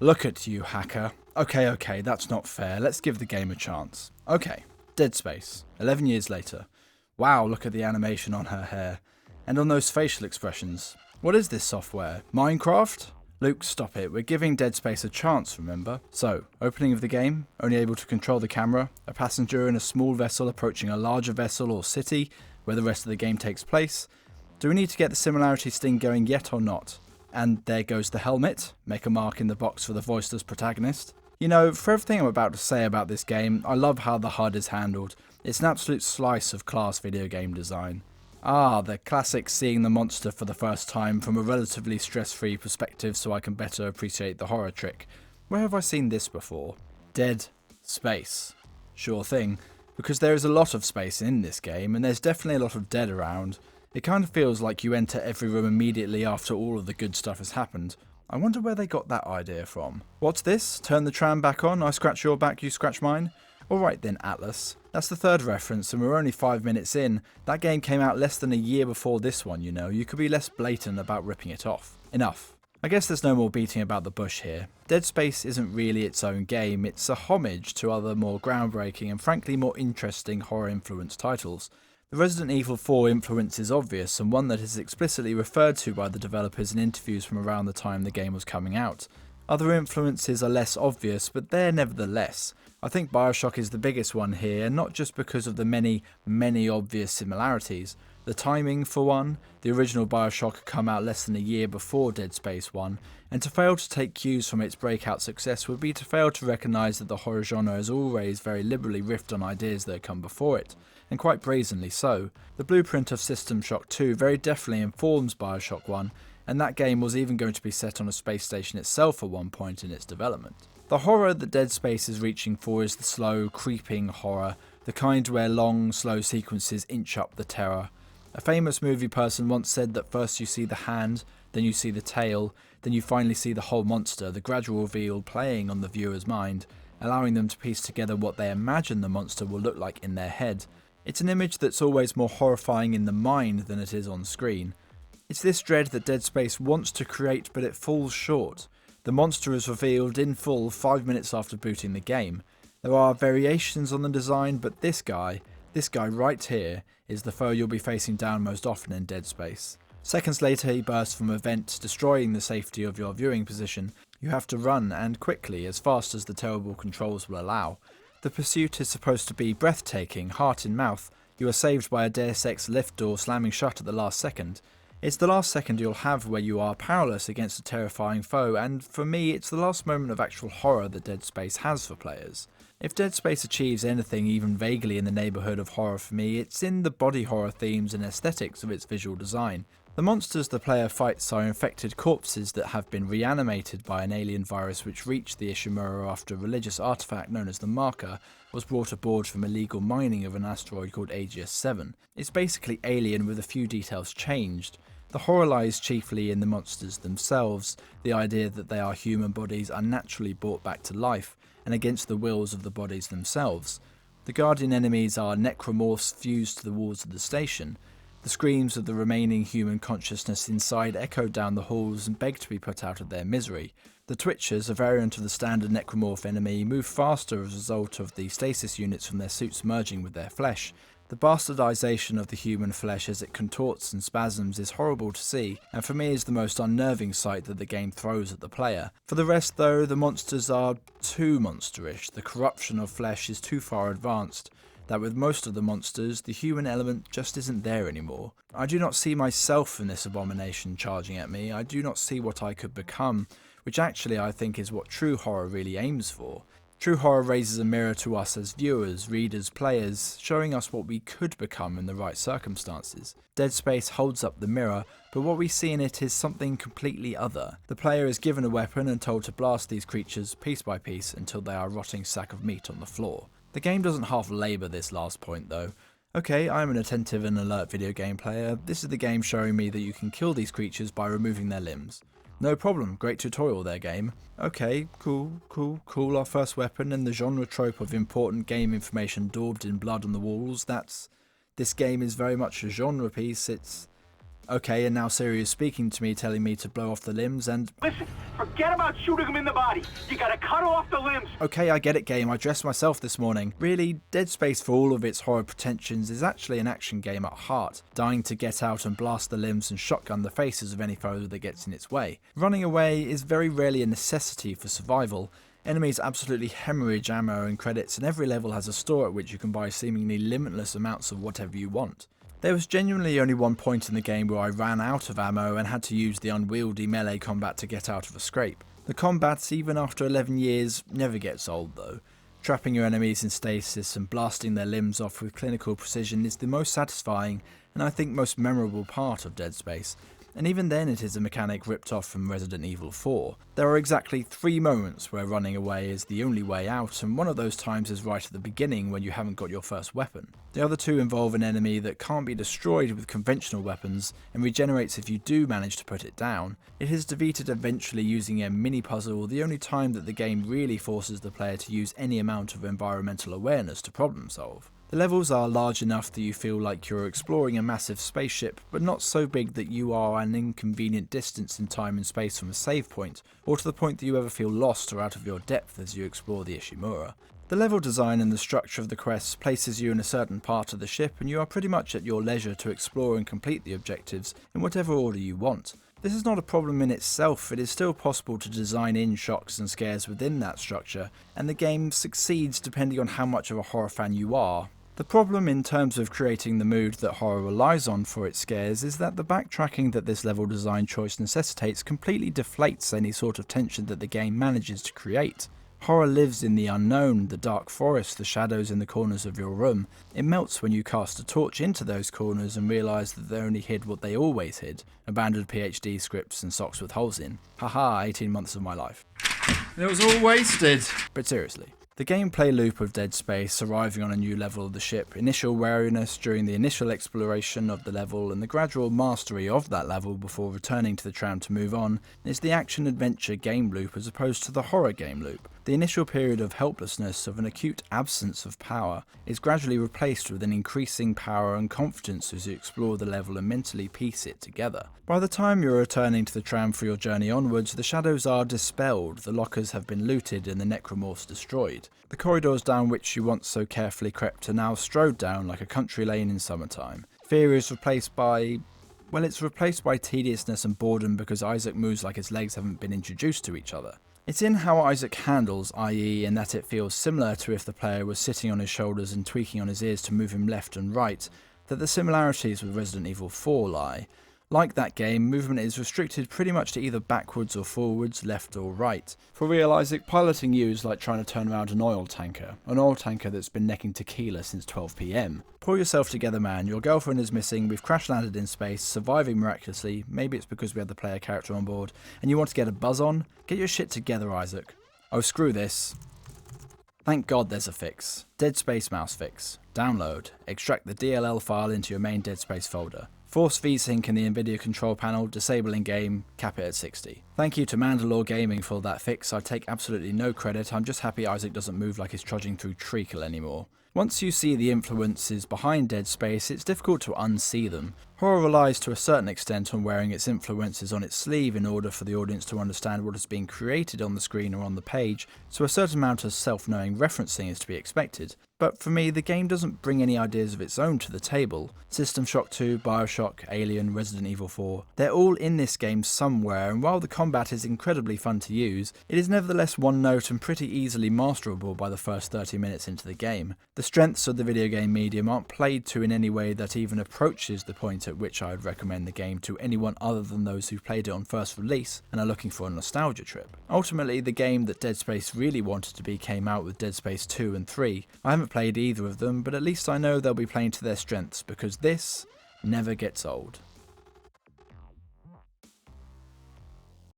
Look at you, hacker. Okay, that's not fair. Let's give the game a chance. Okay, Dead Space, 11 years later. Wow, look at the animation on her hair. And on those facial expressions. What is this software? Minecraft? Luke, stop it. We're giving Dead Space a chance, remember? So, opening of the game, only able to control the camera, a passenger in a small vessel approaching a larger vessel or city, where the rest of the game takes place. Do we need to get the similarity sting going yet or not? And there goes the helmet, make a mark in the box for the voiceless protagonist. You know, for everything I'm about to say about this game, I love how the HUD is handled. It's an absolute slice of class video game design. Ah, the classic seeing the monster for the first time from a relatively stress-free perspective so I can better appreciate the horror trick. Where have I seen this before? Dead Space. Sure thing, because there is a lot of space in this game and there's definitely a lot of dead around. It kind of feels like you enter every room immediately after all of the good stuff has happened. I wonder where they got that idea from. What's this? Turn the tram back on, I scratch your back, you scratch mine? Alright then, Atlas. That's the third reference and we're only 5 minutes in. That game came out less than a year before this one, you know. You could be less blatant about ripping it off. Enough. I guess there's no more beating about the bush here. Dead Space isn't really its own game, it's a homage to other more groundbreaking and frankly more interesting horror-influenced titles. The Resident Evil 4 influence is obvious and one that is explicitly referred to by the developers in interviews from around the time the game was coming out. Other influences are less obvious, but they're nevertheless. I think Bioshock is the biggest one here, not just because of the many obvious similarities. The timing, for one, the original Bioshock had come out less than a year before Dead Space 1, and to fail to take cues from its breakout success would be to fail to recognise that the horror genre has always very liberally riffed on ideas that had come before it, and quite brazenly so. The blueprint of System Shock 2 very definitely informs Bioshock 1, and that game was even going to be set on a space station itself at one point in its development. The horror that Dead Space is reaching for is the slow, creeping horror, the kind where long, slow sequences inch up the terror. A famous movie person once said that first you see the hand, then you see the tail, then you finally see the whole monster, the gradual reveal playing on the viewer's mind, allowing them to piece together what they imagine the monster will look like in their head. It's an image that's always more horrifying in the mind than it is on screen. It's this dread that Dead Space wants to create, but it falls short. The monster is revealed in full 5 minutes after booting the game. There are variations on the design, but this guy right here, is the foe you'll be facing down most often in Dead Space. Seconds later he bursts from a vent, destroying the safety of your viewing position. You have to run, and quickly, as fast as the terrible controls will allow. The pursuit is supposed to be breathtaking, heart in mouth. You are saved by a Deus Ex lift door slamming shut at the last second. It's the last second you'll have where you are powerless against a terrifying foe, and for me it's the last moment of actual horror that Dead Space has for players. If Dead Space achieves anything even vaguely in the neighbourhood of horror for me, it's in the body horror themes and aesthetics of its visual design. The monsters the player fights are infected corpses that have been reanimated by an alien virus which reached the Ishimura after a religious artifact known as the Marker was brought aboard from illegal mining of an asteroid called Aegis 7. It's basically Alien with a few details changed. The horror lies chiefly in the monsters themselves, the idea that they are human bodies unnaturally brought back to life, and against the wills of the bodies themselves. The guardian enemies are necromorphs fused to the walls of the station. The screams of the remaining human consciousness inside echo down the halls and beg to be put out of their misery. The Twitchers, a variant of the standard necromorph enemy, move faster as a result of the stasis units from their suits merging with their flesh. The bastardization of the human flesh as it contorts and spasms is horrible to see, and for me is the most unnerving sight that the game throws at the player. For the rest though, the monsters are too monsterish, the corruption of flesh is too far advanced, that with most of the monsters, the human element just isn't there anymore. I do not see myself in this abomination charging at me, I do not see what I could become, which actually I think is what true horror really aims for. True horror raises a mirror to us as viewers, readers, players, showing us what we could become in the right circumstances. Dead Space holds up the mirror, but what we see in it is something completely other. The player is given a weapon and told to blast these creatures piece by piece until they are a rotting sack of meat on the floor. The game doesn't half labour this last point though. Okay, I'm an attentive and alert video game player. This is the game showing me that you can kill these creatures by removing their limbs. No problem, great tutorial there, game. Okay, cool, our first weapon and the genre trope of important game information daubed in blood on the walls, this game is very much a genre piece, it's Okay, and now Siri is speaking to me, telling me to blow off the limbs and... Listen, forget about shooting him in the body. You gotta cut off the limbs. Okay, I get it, game. I dressed myself this morning. Really, Dead Space, for all of its horror pretensions, is actually an action game at heart, dying to get out and blast the limbs and shotgun the faces of any foe that gets in its way. Running away is very rarely a necessity for survival. Enemies absolutely hemorrhage ammo and credits, and every level has a store at which you can buy seemingly limitless amounts of whatever you want. There was genuinely only one point in the game where I ran out of ammo and had to use the unwieldy melee combat to get out of a scrape. The combat, even after 11 years, never gets old though. Trapping your enemies in stasis and blasting their limbs off with clinical precision is the most satisfying and I think most memorable part of Dead Space. And even then it is a mechanic ripped off from Resident Evil 4. There are exactly 3 moments where running away is the only way out, and one of those times is right at the beginning when you haven't got your first weapon. The other 2 involve an enemy that can't be destroyed with conventional weapons and regenerates if you do manage to put it down. It is defeated eventually using a mini puzzle, the only time that the game really forces the player to use any amount of environmental awareness to problem solve. The levels are large enough that you feel like you're exploring a massive spaceship, but not so big that you are an inconvenient distance in time and space from a save point, or to the point that you ever feel lost or out of your depth as you explore the Ishimura. The level design and the structure of the quests places you in a certain part of the ship, and you are pretty much at your leisure to explore and complete the objectives in whatever order you want. This is not a problem in itself, it is still possible to design in shocks and scares within that structure, and the game succeeds depending on how much of a horror fan you are. The problem in terms of creating the mood that horror relies on for its scares is that the backtracking that this level design choice necessitates completely deflates any sort of tension that the game manages to create. Horror lives in the unknown, the dark forest, the shadows in the corners of your room. It melts when you cast a torch into those corners and realise that they only hid what they always hid, abandoned PhD scripts and socks with holes in. Haha, 18 months of my life. It was all wasted. But seriously. The gameplay loop of Dead Space, arriving on a new level of the ship, initial wariness during the initial exploration of the level, and the gradual mastery of that level before returning to the tram to move on, is the action-adventure game loop as opposed to the horror game loop. The initial period of helplessness, of an acute absence of power, is gradually replaced with an increasing power and confidence as you explore the level and mentally piece it together. By the time you're returning to the tram for your journey onwards, the shadows are dispelled, the lockers have been looted and the necromorphs destroyed. The corridors down which you once so carefully crept are now strode down like a country lane in summertime. Fear is replaced by... well, it's replaced by tediousness and boredom because Isaac moves like his legs haven't been introduced to each other. It's in how Isaac handles, i.e. in that it feels similar to if the player was sitting on his shoulders and tweaking on his ears to move him left and right, that the similarities with Resident Evil 4 lie. Like that game, movement is restricted pretty much to either backwards or forwards, left or right. For real Isaac, piloting you is like trying to turn around an oil tanker that's been necking tequila since 12 PM. Pull yourself together, man, your girlfriend is missing, we've crash landed in space, surviving miraculously, maybe it's because we had the player character on board, and you want to get a buzz on? Get your shit together, Isaac. Oh, screw this. Thank God there's a fix. Dead Space mouse fix. Download. Extract the DLL file into your main Dead Space folder. Force VSync in the NVIDIA control panel, disable in game, cap it at 60. Thank you to Mandalore Gaming for that fix, I take absolutely no credit, I'm just happy Isaac doesn't move like he's trudging through treacle anymore. Once you see the influences behind Dead Space, it's difficult to unsee them. Horror relies to a certain extent on wearing its influences on its sleeve in order for the audience to understand what is being created on the screen or on the page, so a certain amount of self-knowing referencing is to be expected. But for me, the game doesn't bring any ideas of its own to the table. System Shock 2, Bioshock, Alien, Resident Evil 4, they're all in this game somewhere, and while the combat is incredibly fun to use, it is nevertheless one note and pretty easily masterable by the first 30 minutes into the game. The strengths of the video game medium aren't played to in any way that even approaches the point at which I would recommend the game to anyone other than those who played it on first release and are looking for a nostalgia trip. Ultimately, the game that Dead Space really wanted to be came out with Dead Space 2 and 3. I haven't played either of them, but at least I know they'll be playing to their strengths because this never gets old.